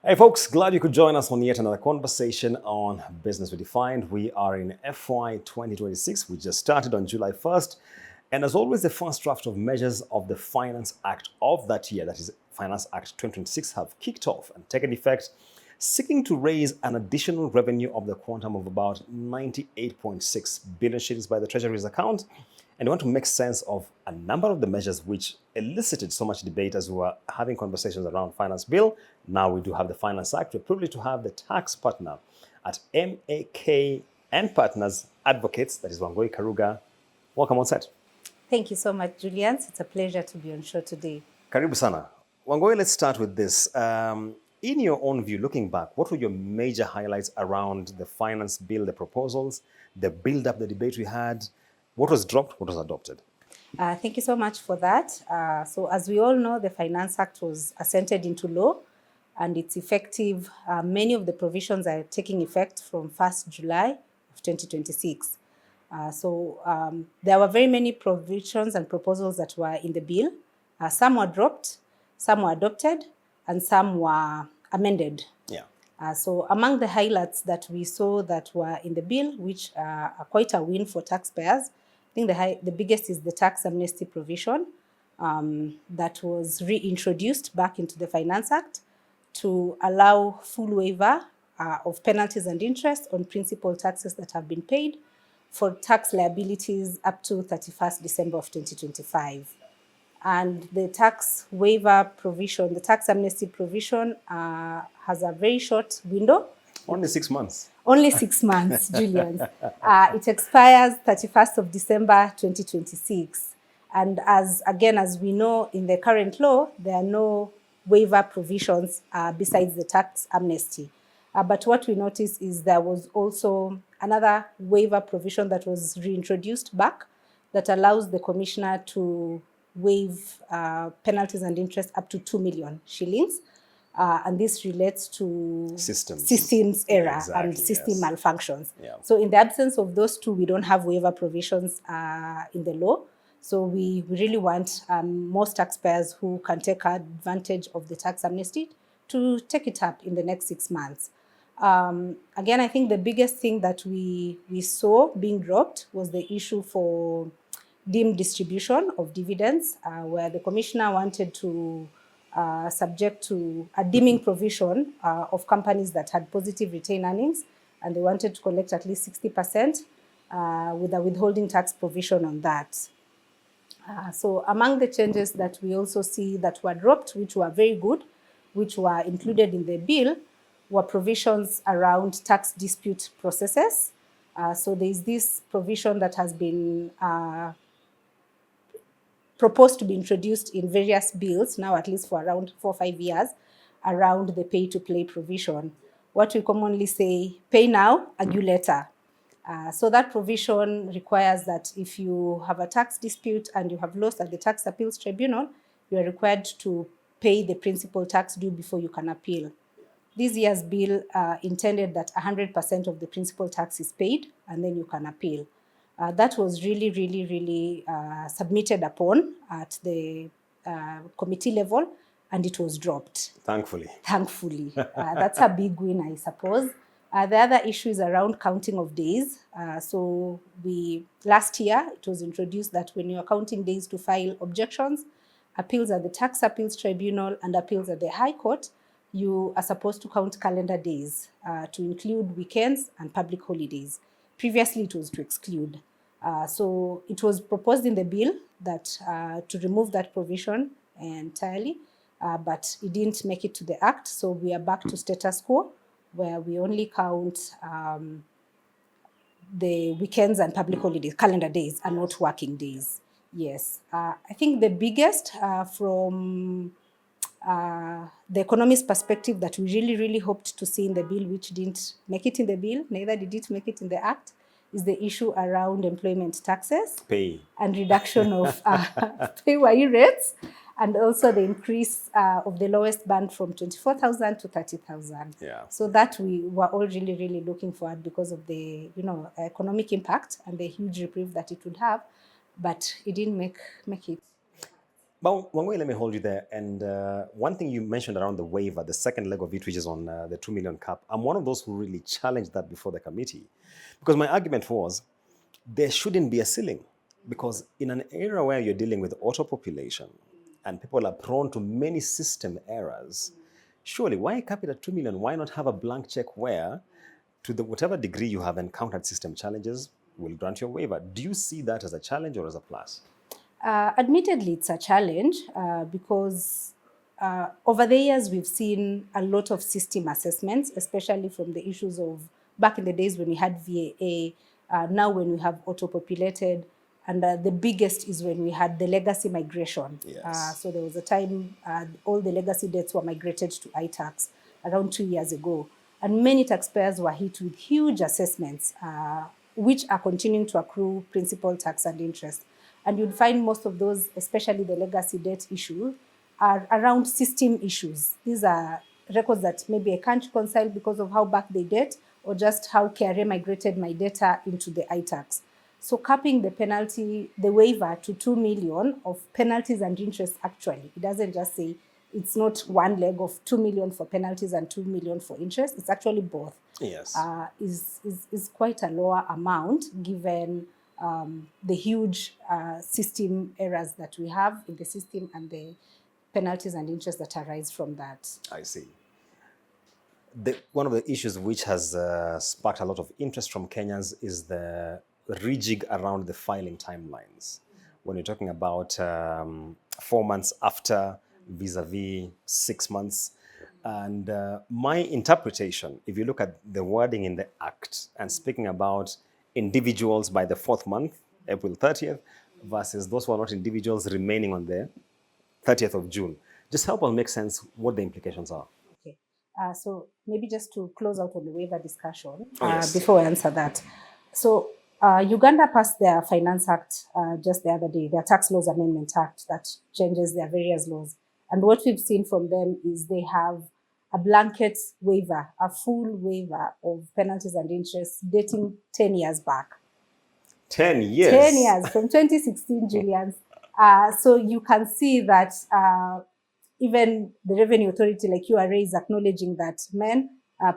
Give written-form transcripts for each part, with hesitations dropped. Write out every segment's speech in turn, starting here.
Hey folks, glad you could join us on yet another conversation on Business Redefined. We are in FY 2026. We just started on July 1st. And as always, the first draft of measures of the Finance Act of that year, that is Finance Act 2026, have kicked off and taken effect, seeking to raise an additional revenue of the quantum of about 98.6 billion shillings by the Treasury's account. And we want to make sense of a number of the measures which elicited so much debate as we were having conversations around Finance Bill. Now we do have the Finance Act. We're privileged to have the tax partner at MAK and Partners Advocates, that is Wangoi Karuga. Welcome on set. Thank you so much, Julian. It's a pleasure to be on show today. Karibu sana. Wangoi, let's start with this. In your own view, looking back, what were your major highlights around the Finance Bill, the proposals, the build-up, the debate we had? What was dropped? What was adopted? Thank you so much for that. So as we all know, the Finance Act was assented into law and it's effective. Many of the provisions are taking effect from 1st July of 2026. There were very many provisions and proposals that were in the bill. Some were dropped, some were adopted, and some were amended. Yeah. So among the highlights that we saw that were in the bill, which are quite a win for taxpayers, I think the biggest is the tax amnesty provision that was reintroduced back into the Finance Act to allow full waiver of penalties and interest on principal taxes that have been paid for tax liabilities up to 31st December of 2025. And the tax waiver provision, the tax amnesty provision has a very short window. Only 6 months. Only 6 months, Julian. It expires 31st of December 2026. And as we know in the current law, there are no waiver provisions besides the tax amnesty. But what we noticed is there was also another waiver provision that was reintroduced back that allows the commissioner to waive penalties and interest up to 2 million shillings. And this relates to systems error and system malfunctions. Yeah. So in the absence of those two, we don't have waiver provisions in the law. So we really want most taxpayers who can take advantage of the tax amnesty to take it up in the next 6 months. Again, I think the biggest thing that we saw being dropped was the issue for deemed distribution of dividends, where the commissioner wanted to subject to a deeming provision of companies that had positive retained earnings, and they wanted to collect at least 60% with a withholding tax provision on that. So among the changes that we also see that were dropped, which were very good, which were included in the bill, were provisions around tax dispute processes. So there is this provision that has been proposed to be introduced in various bills now, at least for around 4 or 5 years, around the pay-to-play provision. What we commonly say, pay now, argue later. So that provision requires that if you have a tax dispute and you have lost at the tax appeals tribunal, you are required to pay the principal tax due before you can appeal. This year's bill intended that 100% of the principal tax is paid and then you can appeal. That was really submitted upon at the committee level, and it was dropped. Thankfully. That's a big win, I suppose. The other issue is around counting of days. Last year, it was introduced that when you are counting days to file objections, appeals at the tax appeals tribunal and appeals at the High Court, you are supposed to count calendar days to include weekends and public holidays. Previously, it was to exclude. So it was proposed in the bill that to remove that provision entirely, but it didn't make it to the act. So we are back to status quo, where we only count the weekends and public holidays, calendar days, and not working days. Yes. I think the biggest from the economist perspective that we really hoped to see in the bill, which didn't make it in the bill, neither did it make it in the act, is the issue around employment taxes and reduction of pay rates, and also the increase of the lowest band from 24,000 to 30,000. Yeah. So that we were all really looking forward because of the economic impact and the huge reprieve that it would have, but it didn't make it. But Wangoi, let me hold you there. And one thing you mentioned around the waiver, the second leg of it, which is on the 2 million cap, I'm one of those who really challenged that before the committee. Because my argument was there shouldn't be a ceiling. Because in an era where you're dealing with auto population and people are prone to many system errors, surely why cap it at 2 million? Why not have a blank check where, to the whatever degree you have encountered system challenges, will grant you a waiver? Do you see that as a challenge or as a plus? Admittedly, it's a challenge because over the years we've seen a lot of system assessments, especially from the issues of back in the days when we had VAA, now when we have auto-populated, and the biggest is when we had the legacy migration. Yes. So there was a time all the legacy debts were migrated to iTax around 2 years ago. And many taxpayers were hit with huge assessments, which are continuing to accrue principal, tax, and interest. And you'd find most of those, especially the legacy debt issue, are around system issues. These are records that maybe I can't reconcile because of how back they date or just how KRA migrated my data into the iTax. So capping the penalty, the waiver to 2 million of penalties and interest actually. It doesn't just say it's not one leg of 2 million for penalties and 2 million for interest. It's actually both. Yes. Is quite a lower amount given the huge system errors that we have in the system and the penalties and interest that arise from that. I see. One of the issues which has sparked a lot of interest from Kenyans is the rejig around the filing timelines. When you're talking about 4 months after vis-a-vis 6 months. And my interpretation, if you look at the wording in the Act and speaking about individuals by the 4th month, April 30th, versus those who are not individuals remaining on the 30th of June, just help us make sense what the implications are. Okay. So maybe just to close out on the waiver discussion Yes. before I answer that. So Uganda passed their Finance Act just the other day, their Tax Laws Amendment Act that changes their various laws. And what we've seen from them is they have a blanket waiver, a full waiver of penalties and interest dating 10 years back. 10 years? 10 years, from 2016, Julian. So you can see that even the Revenue Authority like URA is acknowledging that,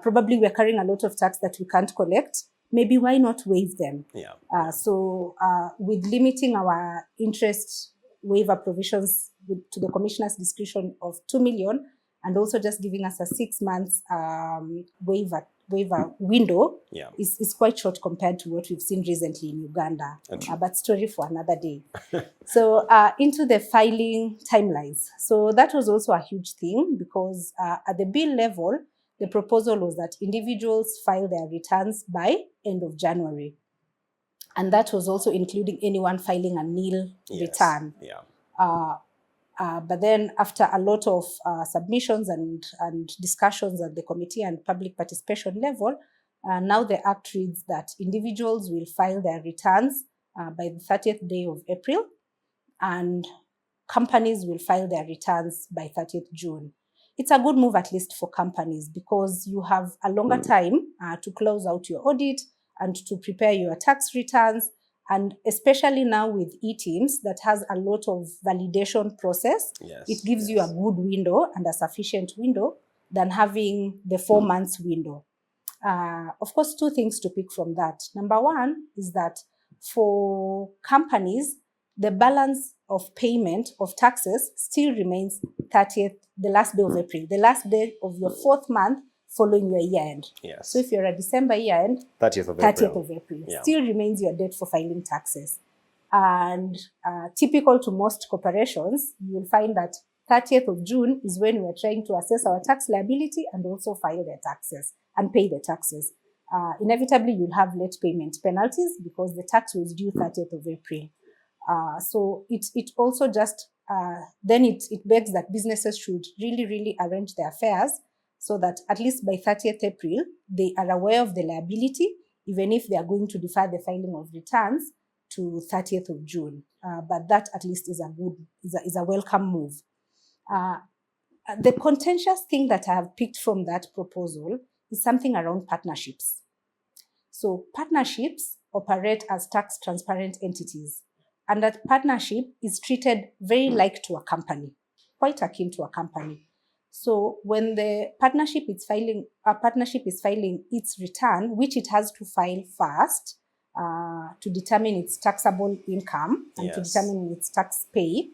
probably we're carrying a lot of tax that we can't collect. Maybe why not waive them? Yeah. So with limiting our interest waiver provisions to the Commissioner's discretion of 2 million and also just giving us a 6 months waiver window is quite short compared to what we've seen recently in Uganda. But story for another day. So into the filing timelines. So that was also a huge thing because at the bill level, the proposal was that individuals file their returns by end of January. And that was also including anyone filing a nil return. Yeah. But then after a lot of submissions and discussions at the committee and public participation level, now the Act reads that individuals will file their returns by the 30th day of April and companies will file their returns by 30th June. It's a good move at least for companies because you have a longer time to close out your audit and to prepare your tax returns. And especially now with e-Teams that has a lot of validation process, it gives you a good window and a sufficient window than having the 4 months window. Of course, 2 things to pick from that. Number one is that for companies, the balance of payment of taxes still remains 30th, the last day of April, the last day of your 4th month following your year end. Yes. So if you're a December year end, 30th of April still remains your date for filing taxes. And typical to most corporations, you will find that 30th of June is when we are trying to assess our tax liability and also file their taxes and pay the taxes. Inevitably, you'll have late payment penalties because the tax was due 30th of April. So it also just, then it begs that businesses should really arrange their affairs so that at least by 30th April, they are aware of the liability, even if they are going to defer the filing of returns to 30th of June. But that at least is a welcome move. The contentious thing that I have picked from that proposal is something around partnerships. So partnerships operate as tax transparent entities. and that partnership is treated very like to a company, quite akin to a company. So when the partnership is filing its return, which it has to file first to determine its taxable income and to Yes. determine its tax pay,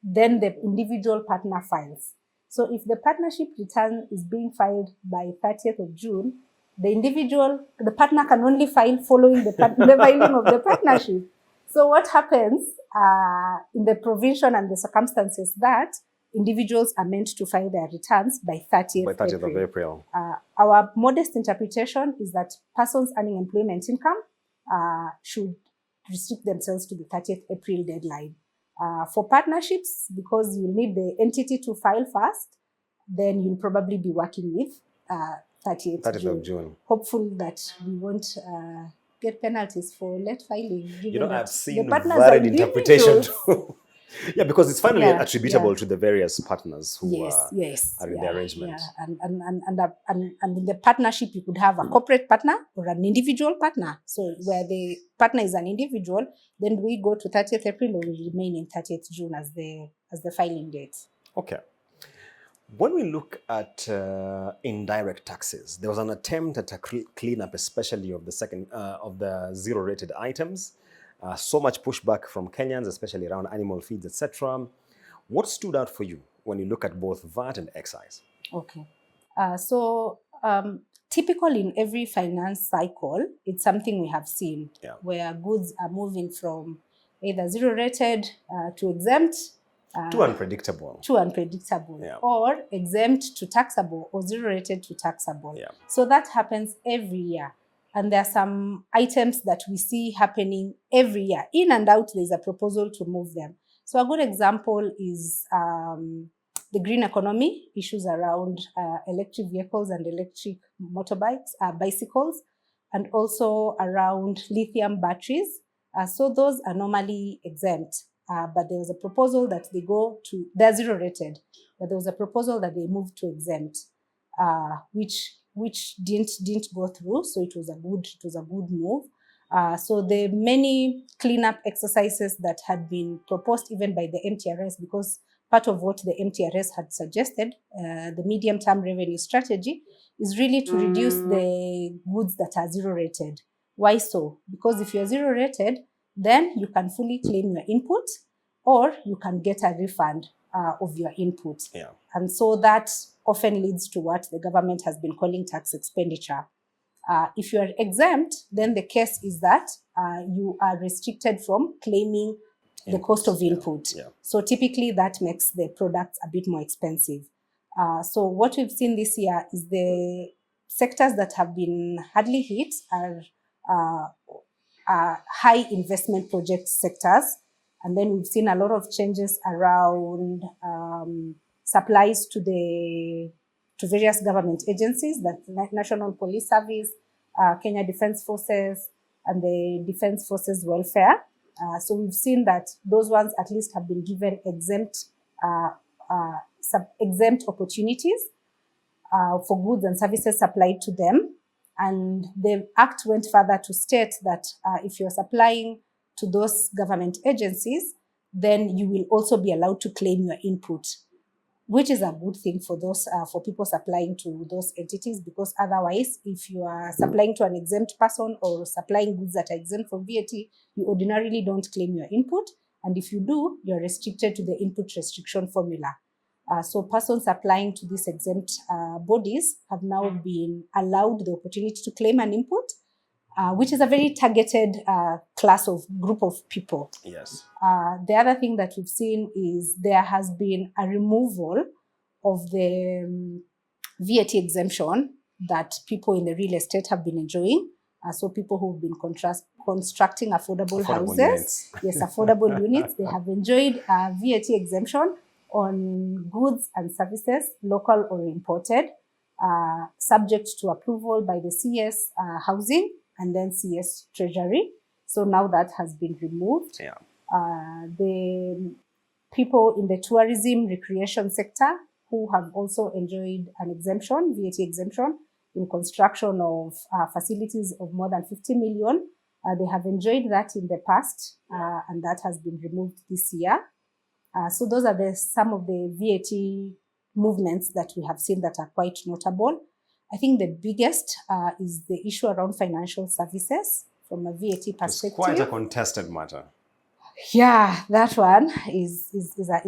then the individual partner files. So if the partnership return is being filed by 30th of June, the partner can only file following the filing of the partnership. So what happens in the provision and the circumstances that individuals are meant to file their returns by 30th, By 30th April. of April. Our modest interpretation is that persons earning employment income should restrict themselves to the 30th April deadline. For partnerships, because you need the entity to file first, then you'll probably be working with 30th of June. Hopeful that we won't get penalties for late filing. You know, I've seen partners varied interpretation too. Yeah, because it's finally attributable to the various partners who are in the arrangement. Yeah. And in the partnership, you could have a corporate partner or an individual partner. So where the partner is an individual, then we go to 30th April or we remain in 30th June as the filing date. Okay. When we look at indirect taxes, there was an attempt at a cleanup, especially of the zero-rated items. So much pushback from Kenyans, especially around animal feeds, etc. What stood out for you when you look at both VAT and excise? Okay. Typical in every finance cycle, it's something we have seen where goods are moving from either zero-rated to exempt, too unpredictable. Or exempt to taxable or zero-rated to taxable. Yeah. So that happens every year. And there are some items that we see happening every year. In and out, there's a proposal to move them. So a good example is the green economy, issues around electric vehicles and electric motorbikes, bicycles, and also around lithium batteries. So those are normally exempt. But there was a proposal that they're zero rated, but there was a proposal that they moved to exempt, which didn't go through. So it was a good move. So the many cleanup exercises that had been proposed even by the MTRS, because part of what the MTRS had suggested, the medium-term revenue strategy, is really to reduce the goods that are zero rated. Why so? Because if you're zero rated, then you can fully claim your input or you can get a refund of your input. Yeah. And so that often leads to what the government has been calling tax expenditure. If you are exempt, then the case is that you are restricted from claiming the cost of input. Yeah. So typically that makes the products a bit more expensive. So what we've seen this year is the sectors that have been hardly hit are high investment project sectors. And then we've seen a lot of changes around supplies to various government agencies, that National Police Service, Kenya Defence Forces, and the Defence Forces Welfare. So we've seen that those ones at least have been given exempt opportunities for goods and services supplied to them. And the Act went further to state that if you're supplying to those government agencies, then you will also be allowed to claim your input, which is a good thing for those for people supplying to those entities, because otherwise, if you are supplying to an exempt person or supplying goods that are exempt from VAT, you ordinarily don't claim your input. And if you do, you're restricted to the input restriction formula. So persons applying to these exempt bodies have now been allowed the opportunity to claim an input, which is a very targeted group of people. Yes. The other thing that we've seen is there has been a removal of the VAT exemption that people in the real estate have been enjoying. So people who've been constructing affordable houses, units. Yes, affordable units, they have enjoyed a VAT exemption on goods and services, local or imported, subject to approval by the CS Housing and then CS Treasury. So now that has been removed. Yeah. The people in the tourism recreation sector who have also enjoyed an exemption, VAT exemption, in construction of facilities of more than 50 million, They have enjoyed that in the past, and that has been removed this year. So those are some of the VAT movements that we have seen that are quite notable. I think the biggest is the issue around financial services from a VAT perspective. It's quite a contested matter. Yeah, that one is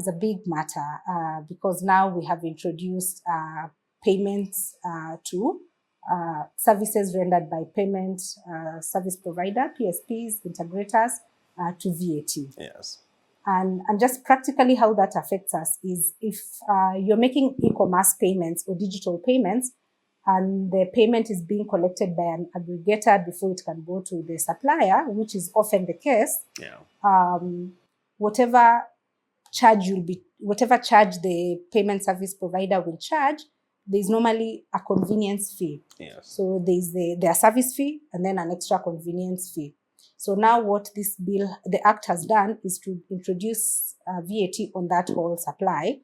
a big matter because now we have introduced payments to services rendered by payment service provider, PSPs, integrators, to VAT. Yes. And just practically how that affects us is if you're making e-commerce payments or digital payments, and the payment is being collected by an aggregator before it can go to the supplier, which is often the case. Yeah. Whatever charge the payment service provider will charge, there's normally a convenience fee. Yes. So there's their service fee and then an extra convenience fee. So now what this bill, the Act has done is to introduce VAT on that whole supply.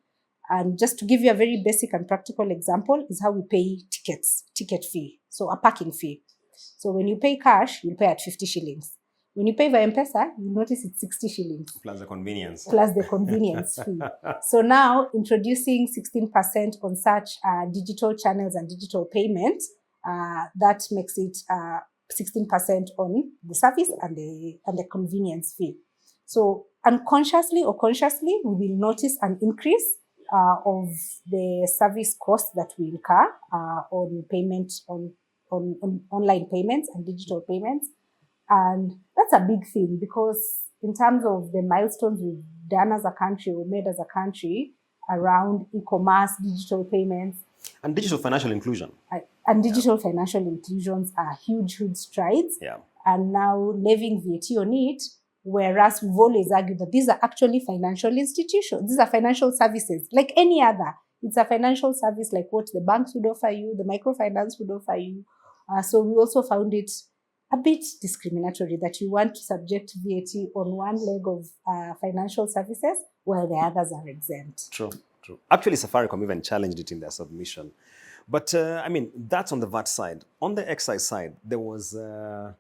And just to give you a very basic and practical example is how we pay ticket fee. So a parking fee. So when you pay cash, you'll pay at 50 shillings. When you pay via M-Pesa, you notice it's 60 shillings. Plus the convenience. Plus the convenience fee. So now introducing 16% on such digital channels and digital payments, that makes it 16% on the service and the convenience fee. So unconsciously or consciously, we will notice an increase of the service costs that we incur on payment, on online payments and digital payments. And that's a big thing because in terms of the milestones we've done as a country or made as a country around e-commerce, digital payments. And digital financial inclusion. And digital financial inclusions are huge strides. Yeah. And now levying VAT on it, whereas we've always argued that these are actually financial institutions. These are financial services like any other. It's a financial service like what the banks would offer you, the microfinance would offer you. So we also found it a bit discriminatory that you want to subject VAT on one leg of financial services while the others are exempt. True. Actually, Safaricom even challenged it in their submission. But I mean, that's on the VAT side. On the excise side, there was a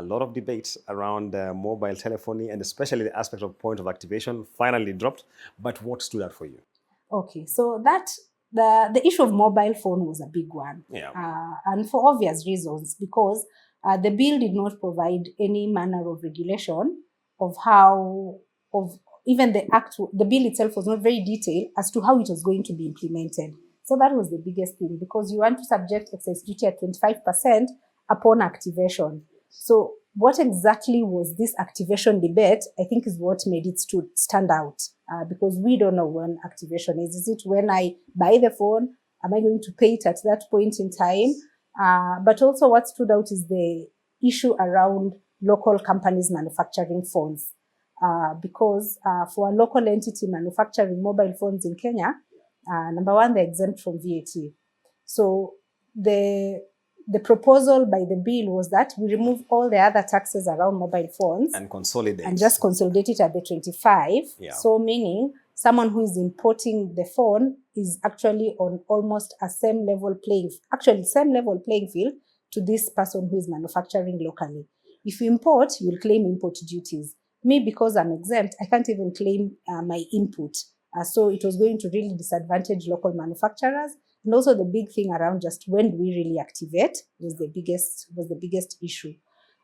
lot of debate around mobile telephony and especially the aspect of point of activation finally dropped. But what stood out for you? Okay, so that the issue of mobile phone was a big one. Yeah. And for obvious reasons, because the bill did not provide any manner of regulation of how, of even the bill itself was not very detailed as to how it was going to be implemented. So that was the biggest thing, because you want to subject excise duty at 25% upon activation. So what exactly was this activation debate, I think, is what made it stand out, because we don't know when activation is. Is it when I buy the phone? Am I going to pay it at that point in time? But also what stood out is the issue around local companies manufacturing phones. Because for a local entity manufacturing mobile phones in Kenya, number one, they're exempt from VAT. So the proposal by the bill was that we remove all the other taxes around mobile phones and consolidate. And just consolidate it at the 25. Yeah. So meaning someone who is importing the phone is actually on almost a same level playing field to this person who is manufacturing locally. If you import, you'll claim import duties. Me, because I'm exempt, I can't even claim my input. So it was going to really disadvantage local manufacturers. And also the big thing around just when do we really activate was the biggest issue.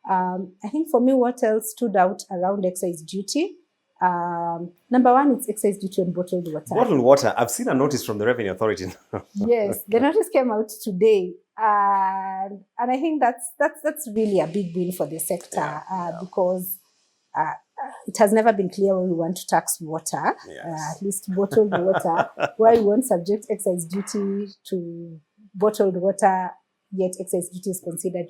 I think for me, what else stood out around excise duty? Number one, it's excise duty on bottled water. Bottled water. I've seen a notice from the Revenue Authority. Yes, the notice came out today, and I think that's really a big win for the sector, because it has never been clear where we want to tax water, Yes. at least bottled water, where we won't subject excise duty to bottled water, yet excise duty is considered,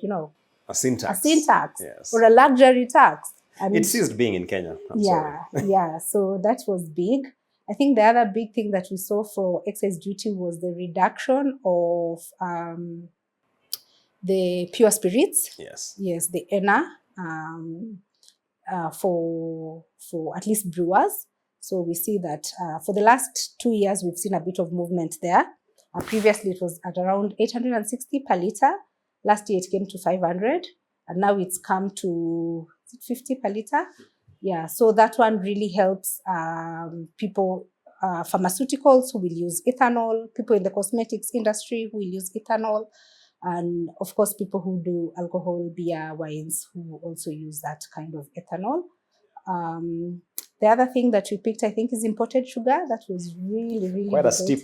A sin tax. a sin tax, Yes. or a luxury tax. And It ceased being in Kenya. I'm sorry. Yeah. So that was big. I think the other big thing that we saw for excise duty was the reduction of the pure spirits. Yes. Yes, the ENA for at least brewers. So we see that for the last 2 years, we've seen a bit of movement there. Previously, it was at around 860 per litre. Last year, it came to 500. and now it's come to, is it 50 per liter? Yeah, so that one really helps people, pharmaceuticals who will use ethanol, people in the cosmetics industry who will use ethanol, and of course people who do alcohol, beer, wines, who also use that kind of ethanol. The other thing that we picked, I think, is imported sugar. That was really Quite a steep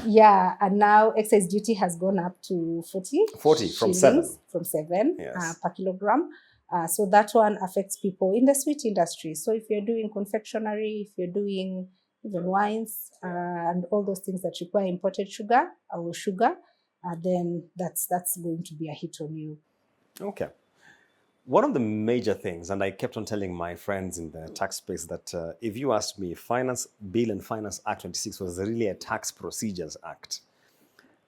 yeah, and now excise duty has gone up to 40 from 7 yes. Per kilogram. So that one affects people in the sweet industry. So if you're doing confectionery, if you're doing even wines, and all those things that require imported sugar or sugar, then that's going to be a hit on you. Okay. One of the major things, and I kept on telling my friends in the tax space that if you asked me, Finance Bill and Finance Act 26 was really a tax procedures act,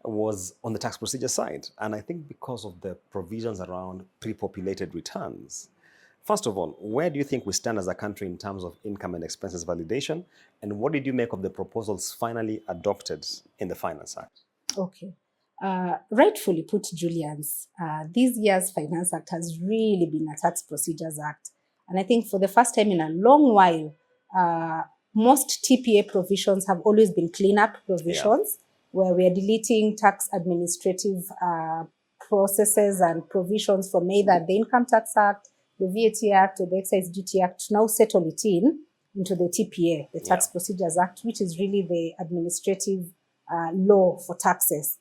was on the tax procedure side. And I think because of the provisions around pre-populated returns. First of all, where do you think we stand as a country in terms of income and expenses validation? And what did you make of the proposals finally adopted in the Finance Act? Okay. Rightfully put, Julians, this year's Finance Act has really been a tax procedures act. And I think for the first time in a long while, most TPA provisions have always been cleanup provisions, where we are deleting tax administrative processes and provisions from either the Income Tax Act, the VAT Act, or the Excise Duty Act, to now settle it into the TPA, the Tax Procedures Act, which is really the administrative law for taxes.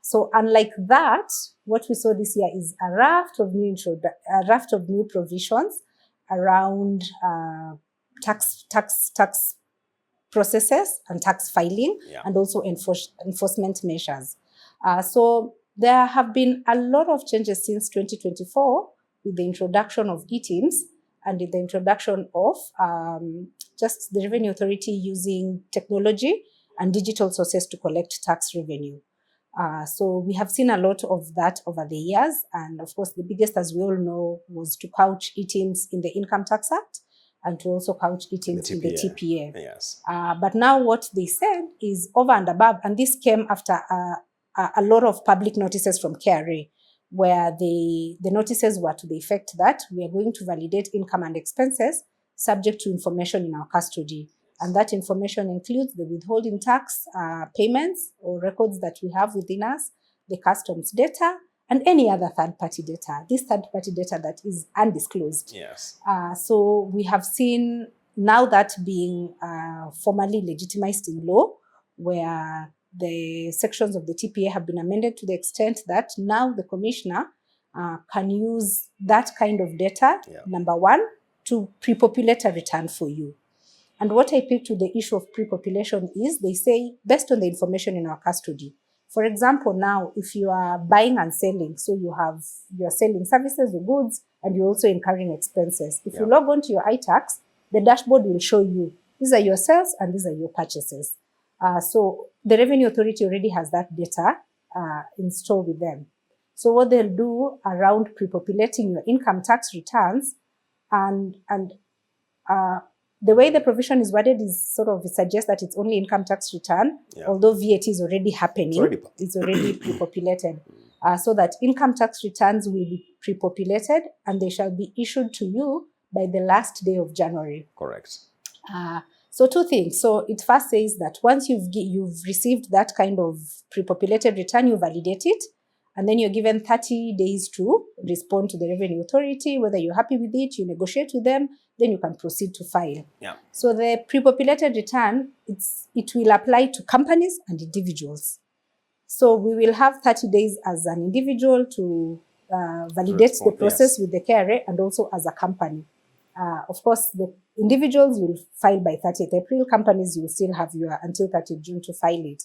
So unlike that, what we saw this year is a raft of new provisions around tax processes and tax filing, and also enforcement measures. So there have been a lot of changes since 2024 with the introduction of e-teams and the introduction of just the Revenue Authority using technology and digital sources to collect tax revenue. So we have seen a lot of that over the years. And of course, the biggest, as we all know, was to couch e-teams in the Income Tax Act and to also couch e-teams in the TPA. Yes. But now what they said is over and above, and this came after a lot of public notices from KRA, where the notices were to the effect that we are going to validate income and expenses subject to information in our custody. And that information includes the withholding tax payments or records that we have within us, the customs data, and any other third-party data. This third-party data that is undisclosed. Yes. So we have seen now that being formally legitimized in law, where the sections of the TPA have been amended to the extent that now the commissioner can use that kind of data, number one, to pre-populate a return for you. And what I picked to the issue of pre-population is they say, based on the information in our custody. For example, now, if you are buying and selling, so you are selling services or goods, and you're also incurring expenses. If you log on to your iTax, the dashboard will show you, these are your sales and these are your purchases. So the Revenue Authority already has that data in store with them. So what they'll do around pre-populating your income tax returns, and the way the provision is worded is sort of, it suggests that it's only income tax return, although VAT is already happening. It's already pre-populated. So that income tax returns will be pre-populated and they shall be issued to you by the last day of January. Correct. So two things. So it first says that once you've received that kind of pre-populated return, you validate it, and then you're given 30 days to respond to the Revenue Authority. Whether you're happy with it, you negotiate with them, then you can proceed to file. So the pre-populated return, it will apply to companies and individuals. So we will have 30 days as an individual to validate the process with the KRA, and also as a company. Of course, the individuals will file by 30th April. Companies, you will still have until 30th June to file it.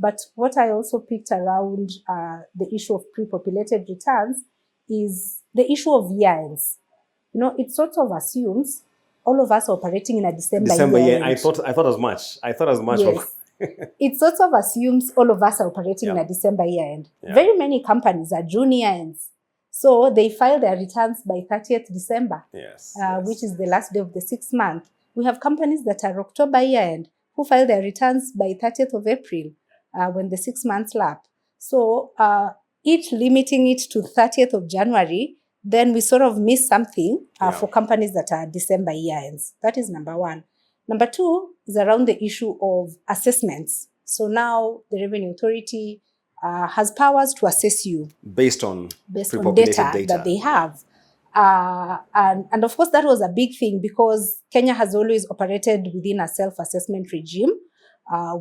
But what I also picked around the issue of pre-populated returns is the issue of year-ends. You know, it sort of assumes all of us are operating in a December year. I thought as much. Yes. It sort of assumes all of us are operating in a December year-end. Very many companies are June year-ends. So they file their returns by 30th December, which is the last day of the 6th month. We have companies that are October year-end who file their returns by 30th of April when the 6 months lap. So it limiting it to 30th of January, then we sort of miss something for companies that are December year ends. That is number one. Number two is around the issue of assessments. So now the Revenue Authority has powers to assess you based on data that they have. And of course, that was a big thing because Kenya has always operated within a self-assessment regime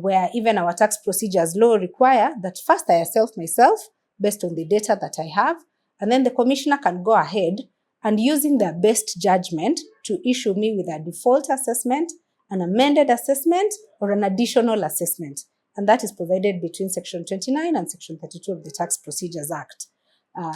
where even our tax procedures law require that first I assess myself based on the data that I have, and then the commissioner can go ahead and using their best judgment to issue me with a default assessment, an amended assessment, or an additional assessment. And that is provided between Section 29 and Section 32 of the Tax Procedures Act.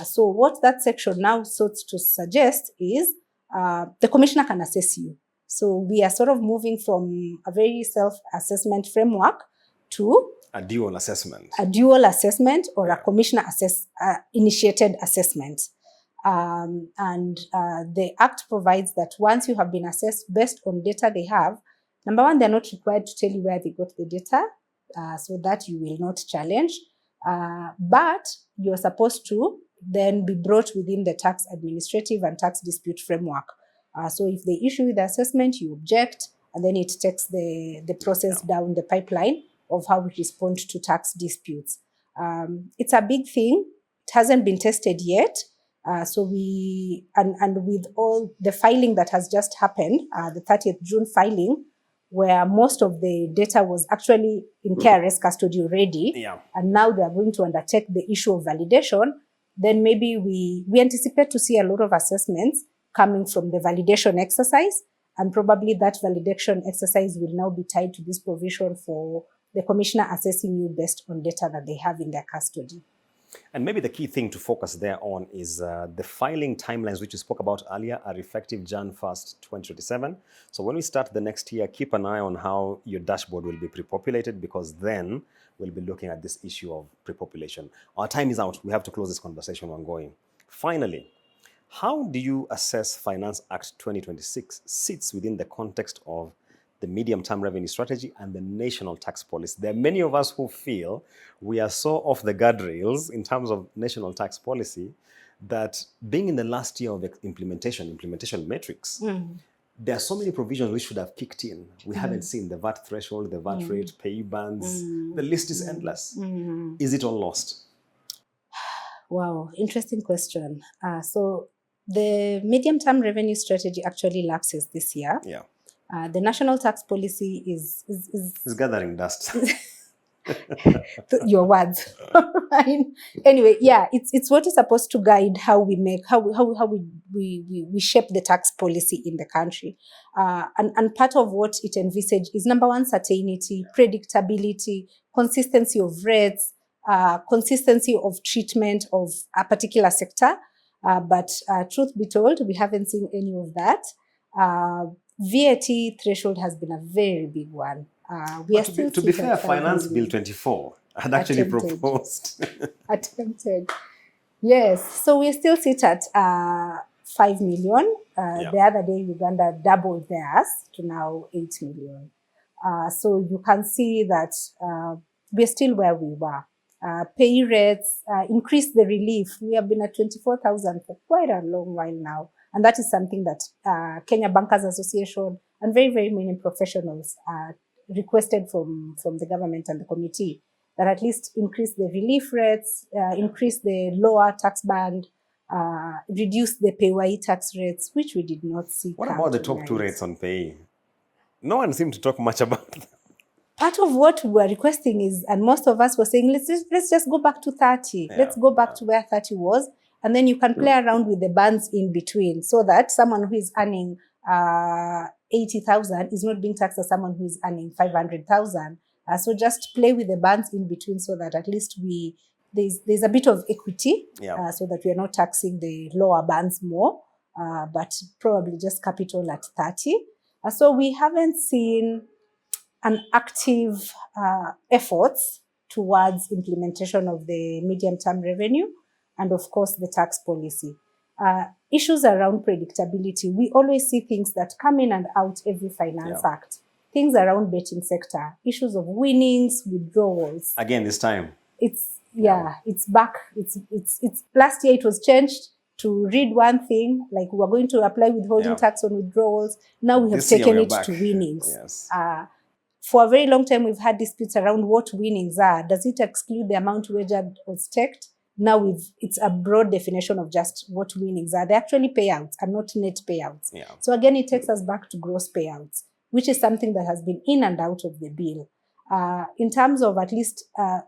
So what that section now sought to suggest is the commissioner can assess you. So we are sort of moving from a very self-assessment framework to a dual assessment. A dual assessment or a commissioner initiated assessment. The Act provides that once you have been assessed based on data they have, number one, they're not required to tell you where they got the data, so that you will not challenge. But you're supposed to then be brought within the tax administrative and tax dispute framework. So if they issue the assessment, you object, and then it takes the process down the pipeline of how we respond to tax disputes. It's a big thing. It hasn't been tested yet. So we, and with all the filing that has just happened, the 30th June filing, where most of the data was actually in KRS custody already, and now they are going to undertake the issue of validation, then maybe we anticipate to see a lot of assessments coming from the validation exercise, and probably that validation exercise will now be tied to this provision for the commissioner assessing you based on data that they have in their custody. And maybe the key thing to focus there on is the filing timelines, which you spoke about earlier, are effective Jan 1st, 2027. So when we start the next year, keep an eye on how your dashboard will be pre-populated, because then we'll be looking at this issue of pre-population. Our time is out. We have to close this conversation ongoing. Finally, how do you assess Finance Act 2026 sits within the context of the medium-term revenue strategy and the national tax policy? There are many of us who feel we are so off the guardrails in terms of national tax policy that being in the last year of implementation metrics, there are so many provisions which should have kicked in. We haven't seen the VAT threshold, the VAT rate, pay bands. The list is endless. Is it all lost? Wow, interesting question. So the medium-term revenue strategy actually lapses this year. The national tax policy is gathering dust. Your words. Anyway, it's what is supposed to guide how we make how we shape the tax policy in the country. And part of what it envisaged is number one, certainty, predictability, consistency of rates, consistency of treatment of a particular sector. But truth be told, we haven't seen any of that. VAT threshold has been a very big one. To be fair, Finance Bill 24 had actually proposed. Attempted. Yes. So we still sit at 5 million. The other day, Uganda doubled theirs to now 8 million. So you can see that we're still where we were. Pay rates, increase the relief. We have been at 24,000 for quite a long while now. And that is something that Kenya Bankers Association and very, very many professionals requested from the government and the committee, that at least increase the relief rates, increase the lower tax band, reduce the PAYE tax rates, which we did not see. What about the top two rates on PAYE? No one seemed to talk much about that. Part of what we were requesting is, and most of us were saying, let's just go back to 30. Let's go back to where 30 was. And then you can play around with the bands in between, so that someone who is earning 80,000 is not being taxed as someone who is earning 500,000. So just play with the bands in between, so that at least there's a bit of equity, so that we are not taxing the lower bands more, but probably just cap it all at 30. So we haven't seen an active efforts towards implementation of the medium-term revenue, and of course the tax policy. Issues around predictability. We always see things that come in and out every Finance Act. Things around betting sector, issues of winnings, withdrawals. Again, this time. It's Yeah, it's back. It's last year it was changed to read one thing, like we are going to apply withholding Yeah. tax on withdrawals. Now we have This year taken we are it back. to winnings. Yes. For a very long time, we've had disputes around what winnings are. Does it exclude the amount wagered or staked? Now it's a broad definition of just what winnings are. They're actually payouts and not net payouts. Yeah. So again, it takes us back to gross payouts, which is something that has been in and out of the bill. In terms of at least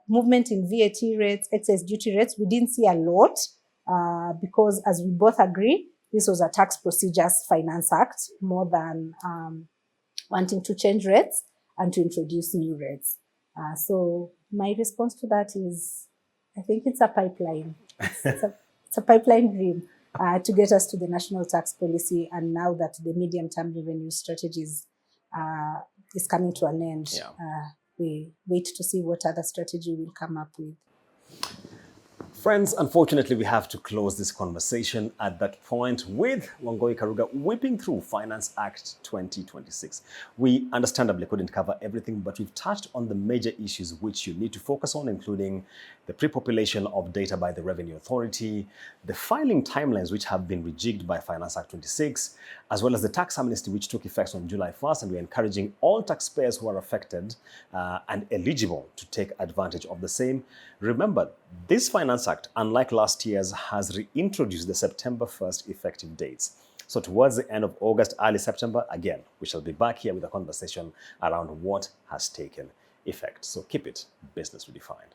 movement in VAT rates, excess duty rates, we didn't see a lot because, as we both agree, this was a tax procedures finance act more than wanting to change rates and to introduce new rates. So my response to that is, I think it's a pipeline. It's a pipeline dream to get us to the national tax policy. And now that the medium-term revenue strategies is coming to an end, Yeah. we wait to see what other strategy we'll come up with. Friends, unfortunately, we have to close this conversation at that point with Wangoi Karuga whipping through Finance Act 2026. We understandably couldn't cover everything, but we've touched on the major issues which you need to focus on, including the pre-population of data by the Revenue Authority, the filing timelines which have been rejigged by Finance Act 26, as well as the tax amnesty which took effect on July 1st, and we're encouraging all taxpayers who are affected and eligible to take advantage of the same. Remember, this Finance Act, unlike last year's, has reintroduced the September 1st effective dates. So towards the end of August, early September, again, we shall be back here with a conversation around what has taken effect. So keep it business redefined.